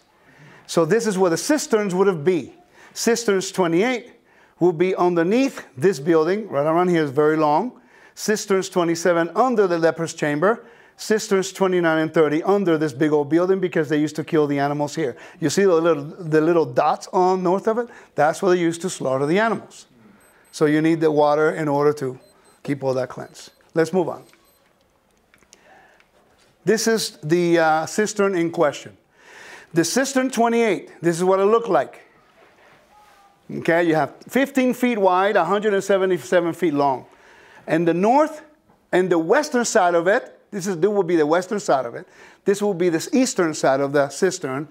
So this is where the cisterns would have been. Cisterns 28 will be underneath this building. Right around here is very long. Cisterns 27 under the leper's chamber. Cisterns 29 and 30 under this big old building because they used to kill the animals here. You see the little dots on north of it? That's where they used to slaughter the animals. So you need the water in order to keep all that cleansed. Let's move on. This is the cistern in question. The cistern 28, this is what it looked like. Okay, you have 15 feet wide, 177 feet long. And the north and the western side of it, this will be the western side of it. This will be the eastern side of the cistern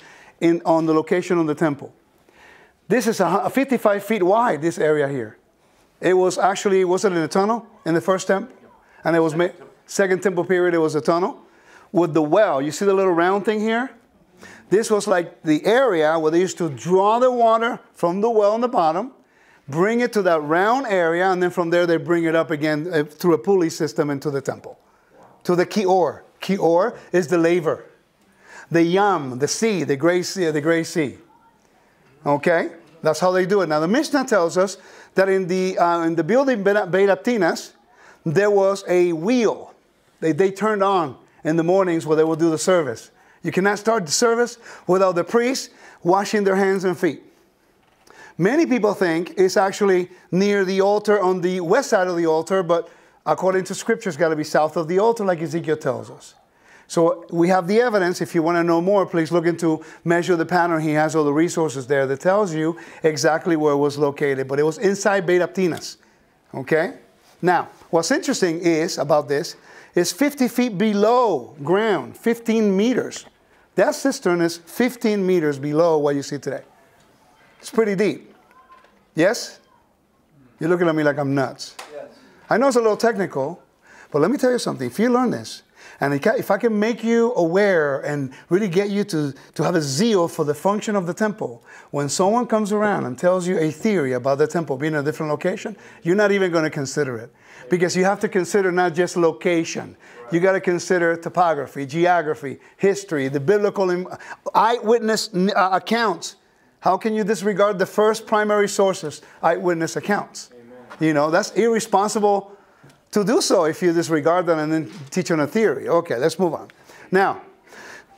on the location of the temple. This is 55 feet wide, this area here. It was actually, was it in a tunnel in the first temple? And it was second temple period, it was a tunnel. With the well, you see the little round thing here? This was like the area where they used to draw the water from the well on the bottom, bring it to that round area, and then from there they bring it up again through a pulley system into the temple. To the kior. Kior is the laver. The yam, the sea, the gray sea. Okay? That's how they do it. Now the Mishnah tells us that in the building Beit Aptinas, there was a wheel they turned on in the mornings where they will do the service. You cannot start the service without the priest washing their hands and feet. Many people think it's actually near the altar on the west side of the altar, but according to scripture, it's got to be south of the altar like Ezekiel tells us. So we have the evidence. If you want to know more, please look into Measure the Pattern. He has all the resources there that tells you exactly where it was located. But it was inside Beit Aptinas. Okay? Now, what's interesting is about this is 50 feet below ground, 15 meters. That cistern is 15 meters below what you see today. It's pretty deep. Yes? You're looking at me like I'm nuts.
Yes.
I know it's a little technical, but let me tell you something. If you learn this, and if I can make you aware and really get you to have a zeal for the function of the temple, when someone comes around and tells you a theory about the temple being in a different location, you're not even going to consider it. Because you have to consider not just location. You got to consider topography, geography, history, the biblical eyewitness accounts. How can you disregard the first primary sources, eyewitness accounts? Amen. You know, that's irresponsible to do so if you disregard them and then teach on a theory. Okay, let's move on. Now,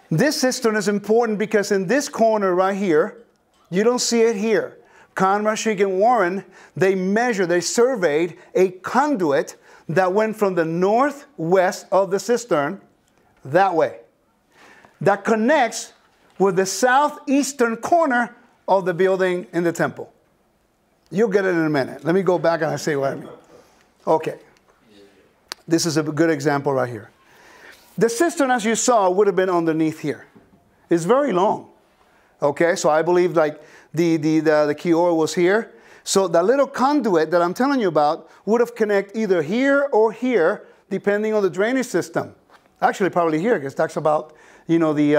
this cistern is important because in this corner right here, you don't see it here. Conrad, Sheik, and Warren, they surveyed a conduit that went from the northwest of the cistern that way. That connects with the southeastern corner of the building in the temple. You'll get it in a minute. Let me go back and I'll say what I mean. Okay. This is a good example right here. The cistern, as you saw, would have been underneath here. It's very long. Okay, so I believe like the kior was here. So the little conduit that I'm telling you about would have connected either here or here, depending on the drainage system. Actually, probably here, because it talks about, you know, the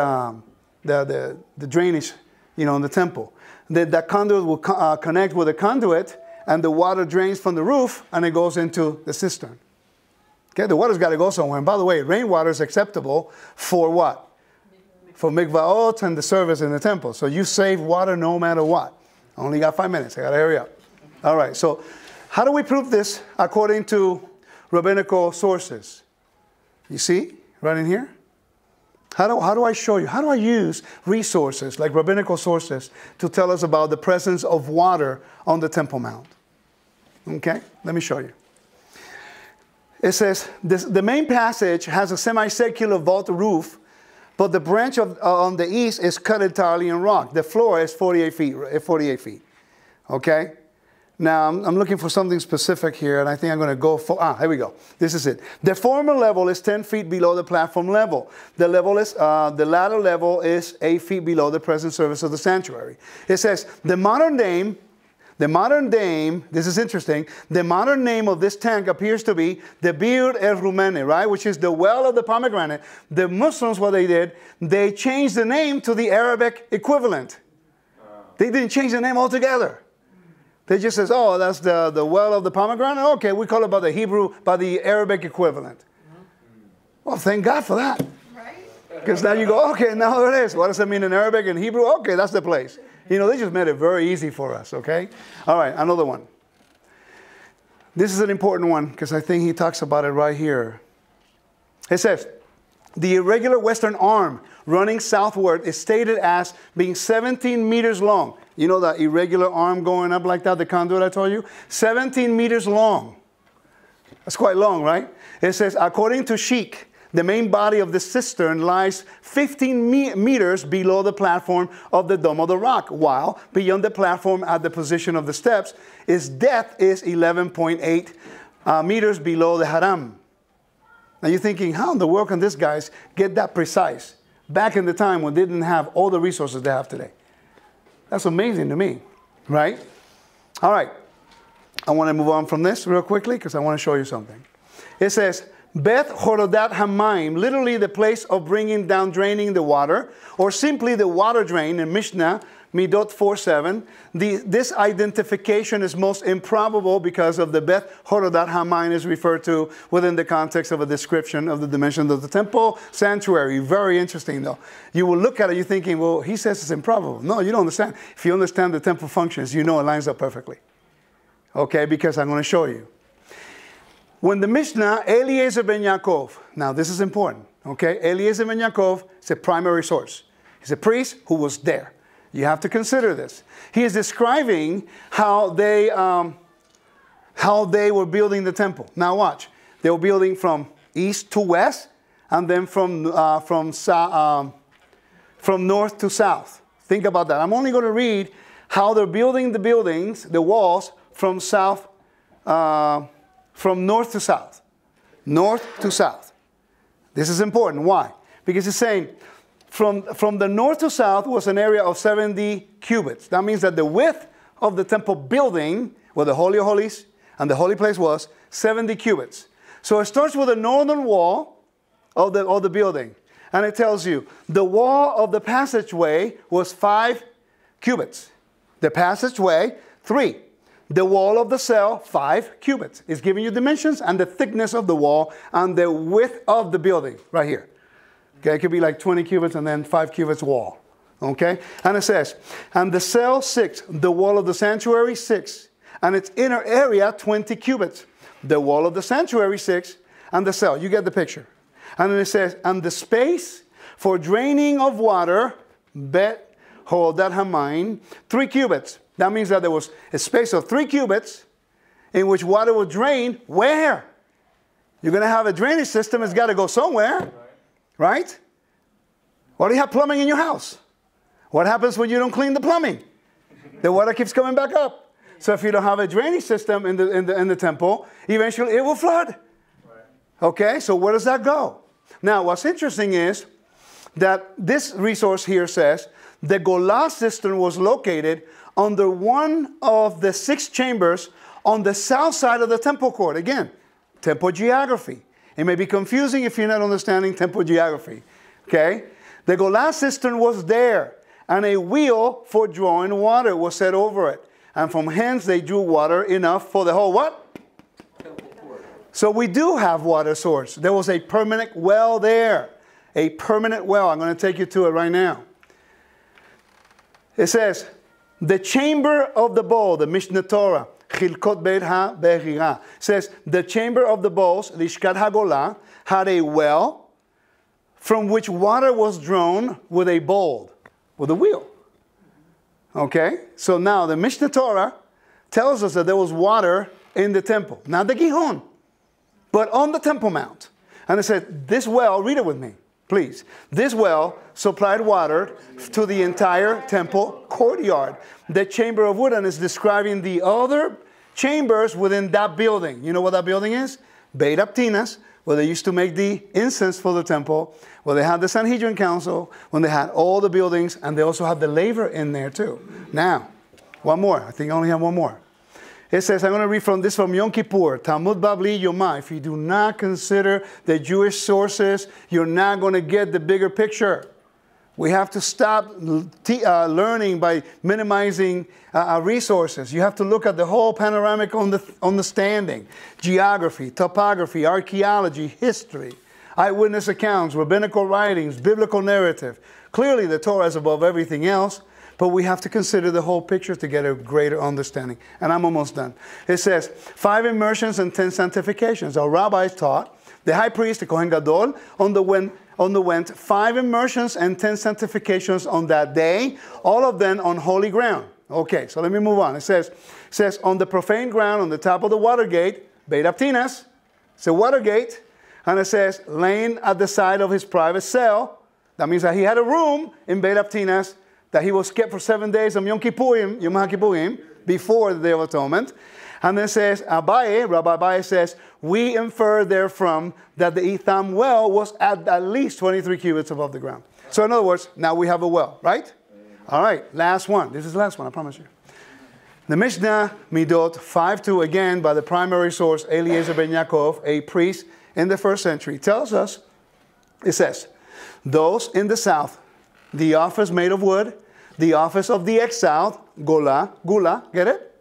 drainage, you know, in the temple. That conduit will connect with the conduit, and the water drains from the roof, and it goes into the cistern. Okay, the water's got to go somewhere. And by the way, rainwater is acceptable for what? For mikvaot and the service in the temple. So you save water no matter what. I only got 5 minutes. I got to hurry up. All right, so how do we prove this according to rabbinical sources? You see, right in here? How do I show you? How do I use resources like rabbinical sources to tell us about the presence of water on the Temple Mount? Okay, let me show you. It says, the main passage has a semicircular vault roof, but the branch on the east is cut entirely in rock. The floor is 48 feet. Okay? Now, I'm looking for something specific here, and I think I'm going to go for, here we go. This is it. The former level is 10 feet below the platform level. The latter level is 8 feet below the present surface of the sanctuary. It says, the modern name, this is interesting, the modern name of this tank appears to be the Bir El Rumene, right, which is the well of the pomegranate. The Muslims, what they did, they changed the name to the Arabic equivalent. They didn't change the name altogether. They just says, oh, that's the well of the pomegranate. Okay, we call it by the Hebrew, by the Arabic equivalent. Well, thank God for that. Because now you go, okay, now there it is. What does it mean in Arabic and Hebrew? Okay, that's the place. You know, they just made it very easy for us, okay? All right, another one. This is an important one because I think he talks about it right here. It says, the irregular western arm running southward is stated as being 17 meters long. You know that irregular arm going up like that, the conduit I told you? 17 meters long. That's quite long, right? It says, according to Sheikh, the main body of the cistern lies 15 meters below the platform of the Dome of the Rock, while beyond the platform at the position of the steps, its depth is 11.8 meters below the Haram. Now you're thinking, how in the world can these guys get that precise? Back in the time when they didn't have all the resources they have today. That's amazing to me, right? All right. I want to move on from this real quickly because I want to show you something. It says, Beth Horodat Hamayim, literally the place of bringing down, draining the water, or simply the water drain in Mishnah, Midot 4:7. This identification is most improbable because of the Beth Horodat Hamayim is referred to within the context of a description of the dimensions of the temple sanctuary. Very interesting, though. You will look at it, you're thinking, well, he says it's improbable. No, you don't understand. If you understand the temple functions, you know it lines up perfectly. Okay, because I'm going to show you. When the Mishnah, Eliezer ben Yaakov, now this is important, okay? Eliezer ben Yaakov is a primary source. He's a priest who was there. You have to consider this. He is describing how they were building the temple. Now watch. They were building from east to west, and then from north to south. Think about that. I'm only going to read how they're building the buildings, the walls, from north to south. North to south. This is important. Why? Because it's saying from the north to south was an area of 70 cubits. That means that the width of the temple building, where the Holy of Holies and the holy place was, 70 cubits. So it starts with the northern wall of the building. And it tells you the wall of the passageway was 5 cubits. The passageway, 3. The wall of the cell, 5 cubits. It's giving you dimensions and the thickness of the wall and the width of the building right here. Okay, it could be like 20 cubits and then 5 cubits wall. Okay, and it says, and the cell 6, the wall of the sanctuary 6, and its inner area 20 cubits. The wall of the sanctuary 6, and the cell. You get the picture. And then it says, and the space for draining of water, Bet Horodat Hamayim, 3 cubits. That means that there was a space of 3 cubits in which water would drain. Where? You're going to have a drainage system. It's got to go somewhere. Right? Or do you have plumbing in your house? What happens when you don't clean the plumbing? The water keeps coming back up. So if you don't have a drainage system in the temple, eventually it will flood. Okay, so where does that go? Now, what's interesting is that this resource here says the Golah cistern was located under one of the 6 chambers on the south side of the temple court. Again, temple geography. It may be confusing if you're not understanding temple geography. Okay? The Golah cistern was there, and a wheel for drawing water was set over it. And from hence they drew water enough for the whole what?
Temple court.
So we do have water source. There was a permanent well there. A permanent well. I'm going to take you to it right now. It says, the chamber of the bowl, the Mishnah Torah, Chilkot Beit HaBechira, says, the chamber of the bowls, Lishkat HaGolah, had a well from which water was drawn with a bowl, with a wheel. Okay? So now the Mishnah Torah tells us that there was water in the temple. Not the Gihon, but on the Temple Mount. And it said, this well, read it with me, please. This well supplied water to the entire temple courtyard. The chamber of wood, and is describing the other chambers within that building. You know what that building is? Beit Aptinas, where they used to make the incense for the temple, where they had the Sanhedrin Council, when they had all the buildings, and they also had the laver in there too. Now, one more. I think I only have one more. It says, I'm going to read from this from Yom Kippur, Talmud Babli Yomah. If you do not consider the Jewish sources, you're not going to get the bigger picture. We have to stop learning by minimizing resources. You have to look at the whole panoramic understanding. Geography, topography, archaeology, history, eyewitness accounts, rabbinical writings, biblical narrative. Clearly the Torah is above everything else, but we have to consider the whole picture to get a greater understanding. And I'm almost done. It says, 5 immersions and 10 sanctifications. Our rabbis taught, the high priest, the Kohen Gadol, underwent 5 immersions and 10 sanctifications on that day, all of them on holy ground. Okay, so let me move on. It says on the profane ground, on the top of the water gate, Beit Aptinas, it's a water gate, and it says, laying at the side of his private cell. That means that he had a room in Beit Aptinas that he was kept for 7 days of Yom HaKippurim, before the Day of Atonement. And then it says, Rabbi Abaye says, we infer therefrom that the Etham well was at least 23 cubits above the ground. So in other words, now we have a well, right? All right, last one. This is the last one, I promise you. The Mishnah Midot 5:2, again by the primary source, Eliezer ben Yaakov, a priest in the 1st century, tells us, it says, those in the south, the office made of wood, the office of the exiled, gula, get it?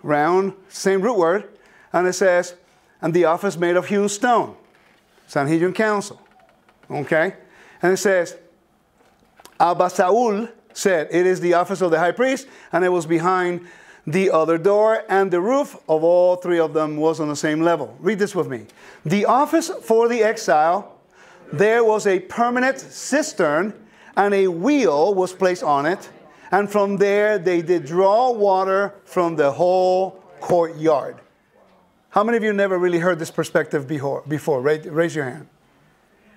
Round, same root word. And it says, and the office made of hewn stone, Sanhedrin Council. Okay? And it says, Abba Saul said, it is the office of the high priest, and it was behind the other door, and the roof of all 3 of them was on the same level. Read this with me. The office for the exile, there was a permanent cistern, and a wheel was placed on it, and from there they did draw water from the whole courtyard. How many of you never really heard this perspective before? Raise your hand.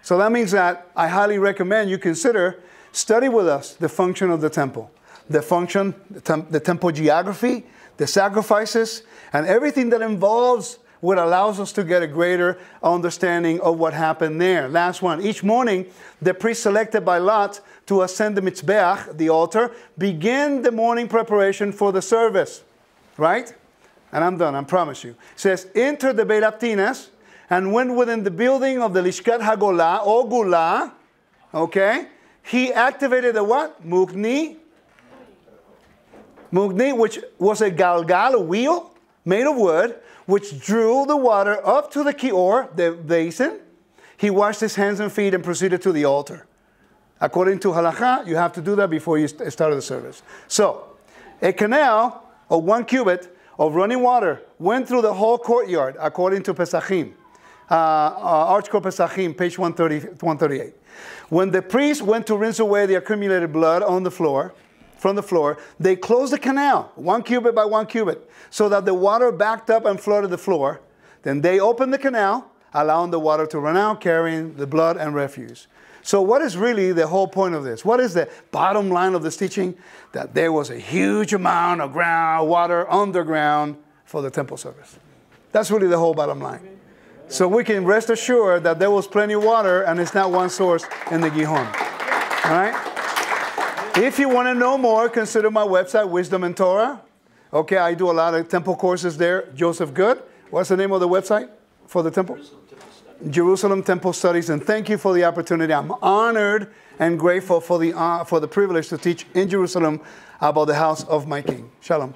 So that means that I highly recommend you consider, study with us the function of the temple. The function, the temple geography, the sacrifices, and everything that involves what allows us to get a greater understanding of what happened there. Last one. Each morning, the priest selected by lot to ascend the Mizbeach, the altar, begin the morning preparation for the service. Right? And I'm done, I promise you. It says, enter the Beit Aptinas, and went within the building of the Lishkat HaGolah, or Gula, okay? He activated the what? Mugni, which was a galgal, a wheel, made of wood, which drew the water up to the kior, the basin. He washed his hands and feet and proceeded to the altar. According to halakha, you have to do that before you start the service. So, a canal of 1 cubit of running water went through the whole courtyard, according to Pesachim. Archeological Pesachim, page 138. When the priest went to rinse away the accumulated blood on the floor, from the floor, they closed the canal, 1 cubit by 1 cubit, so that the water backed up and flooded the floor. Then they opened the canal, allowing the water to run out, carrying the blood and refuse. So what is really the whole point of this? What is the bottom line of this teaching? That there was a huge amount of water underground for the temple service. That's really the whole bottom line. So we can rest assured that there was plenty of water, and it's not one source in the Gihon. All right? If you want to know more, consider my website, Wisdom and Torah. Okay, I do a lot of temple courses there. Joseph Good. What's the name of the website for the temple? Jerusalem Temple Studies. And thank you for the opportunity. I'm honored and grateful for the privilege to teach in Jerusalem about the house of my King. Shalom.